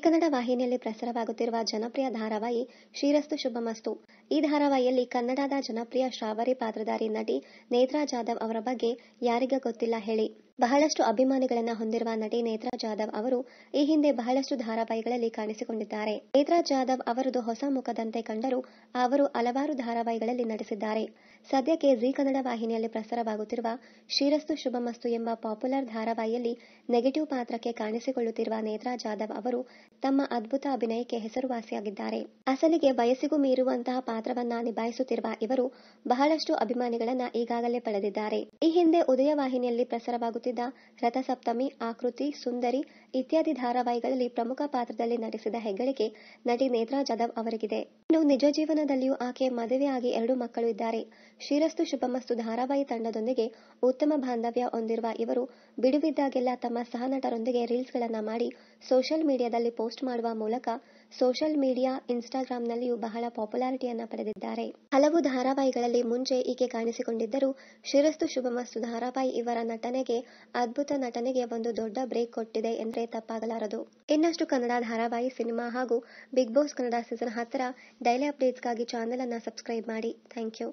ಕನ್ನಡ ವಾಹಿನಿಯಲ್ಲಿ ಪ್ರಸಾರವಾಗುತ್ತಿರುವ ಜನಪ್ರಿಯ ಧಾರಾವಾಹಿ ಶ್ರೀರಸ್ತು ಶುಭಮಸ್ತು. ಈ ಧಾರಾವಾಹಿಯಲ್ಲಿ ಕನ್ನಡದ ಜನಪ್ರಿಯ ಶ್ರಾವರಿ ಪಾತ್ರಧಾರಿ ನಟಿ ನೇತ್ರಾ ಜಾಧವ್ ಅವರ ಬಗ್ಗೆ ಯಾರಿಗೆ ಗೊತ್ತಿಲ್ಲ ಹೇಳಿ. ಬಹಳಷ್ಟು ಅಭಿಮಾನಿಗಳನ್ನ ಹೊಂದಿರುವ ನಟಿ ನೇತ್ರಾ ಜಾಧವ್ ಅವರು ಈ ಹಿಂದೆ ಬಹಳಷ್ಟು ಧಾರಾವಾಹಿಗಳಲ್ಲಿ ಕಾಣಿಸಿಕೊಂಡಿದ್ದಾರೆ. ನೇತ್ರಾ ಜಾಧವ್ ಅವರದು ಹೊಸ ಮುಖದಂತೆ ಕಂಡರೂ ಅವರು ಹಲವಾರು ಧಾರಾವಾಹಿಗಳಲ್ಲಿ ನಟಿಸಿದ್ದಾರೆ. ಸದ್ಯಕ್ಕೆ ಜೀ ಕನ್ನಡ ವಾಹಿನಿಯಲ್ಲಿ ಪ್ರಸಾರವಾಗುತ್ತಿರುವ ಶ್ರೀರಸ್ತು ಶುಭಮಸ್ತು ಎಂಬ ಪಾಪ್ಯುಲರ್ ಧಾರಾವಾಹಿಯಲ್ಲಿ ನೆಗೆಟಿವ್ ಪಾತ್ರಕ್ಕೆ ಕಾಣಿಸಿಕೊಳ್ಳುತ್ತಿರುವ ನೇತ್ರಾ ಜಾಧವ್ ಅವರು ತಮ್ಮ ಅದ್ಭುತ ಅಭಿನಯಕ್ಕೆ ಹೆಸರುವಾಸಿಯಾಗಿದ್ದಾರೆ. ಅಸಲಿಗೆ ವಯಸ್ಸಿಗೂ ಮೀರುವಂತಹ ಪಾತ್ರವನ್ನ ನಿಭಾಯಿಸುತ್ತಿರುವ ಇವರು ಬಹಳಷ್ಟು ಅಭಿಮಾನಿಗಳನ್ನ ಈಗಾಗಲೇ ಪಡೆದಿದ್ದಾರೆ. ಈ ಹಿಂದೆ ಉದಯ ವಾಹಿನಿಯಲ್ಲಿ ಪ್ರಸಾರವಾಗುತ್ತಿದ್ದ ರಥಸಪ್ತಮಿ, ಆಕೃತಿ, ಸುಂದರಿ ಇತ್ಯಾದಿ ಧಾರಾವಾಹಿಗಳಲ್ಲಿ ಪ್ರಮುಖ ಪಾತ್ರದಲ್ಲಿ ನಟಿಸಿದ ಹೆಗ್ಗಳಿಕೆ ನಟಿ ನೇತ್ರಾ ಜಾಧವ್ ಅವರಿಗಿದೆ. ಇನ್ನು ನಿಜ ಜೀವನದಲ್ಲಿಯೂ ಆಕೆ ಮದುವೆಯಾಗಿ 2 ಮಕ್ಕಳು ಇದ್ದಾರೆ. ಶ್ರೀರಸ್ತು ಶುಭಮಸ್ತು ಧಾರಾವಾಹಿ ತಂಡದೊಂದಿಗೆ ಉತ್ತಮ ಬಾಂಧವ್ಯ ಹೊಂದಿರುವ ಇವರು ಬಿಡುವಿದ್ದಾಗೆಲ್ಲ ತಮ್ಮ ಸಹನಟರೊಂದಿಗೆ ರೀಲ್ಸ್ಗಳನ್ನ ಮಾಡಿ ಸೋಷಿಯಲ್ ಮೀಡಿಯಾದಲ್ಲಿ ಪೋಸ್ಟ್ ಮಾಡುವ ಮೂಲಕ ಸೋಷಿಯಲ್ ಮೀಡಿಯಾ ಇನ್ಸ್ಟಾಗ್ರಾಂನಲ್ಲಿಯೂ ಬಹಳ ಪಾಪ್ಯುಲಾರಿಟಿಯನ್ನ ಪಡೆದಿದ್ದಾರೆ. ಹಲವು ಧಾರಾವಾಹಿಗಳಲ್ಲಿ ಮುಂಚೆ ಈಕೆ ಕಾಣಿಸಿಕೊಂಡಿದ್ದರೂ ಶ್ರೀರಸ್ತು ಶುಭಮಸ್ತು ಧಾರಾವಾಹಿ ಇವರ ಅದ್ಭುತ ನಟನೆಗೆ ಒಂದು ದೊಡ್ಡ ಬ್ರೇಕ್ ಕೊಟ್ಟಿದೆ ಎಂದ್ರೆ ತಪ್ಪಾಗಲಾರದು. ಇನ್ನಷ್ಟು ಕನ್ನಡ ಧಾರಾವಾಹಿ, ಸಿನಿಮಾ ಹಾಗೂ ಬಿಗ್ ಬಾಸ್ ಕನ್ನಡ ಸೀಸನ್ 10ರ ಡೈಲಿ ಅಪ್ಡೇಟ್ಸ್ಗಾಗಿ ಚಾನೆಲ್ ಅನ್ನ ಸಬ್ಸ್ಕ್ರೈಬ್ ಮಾಡಿ. Thank you.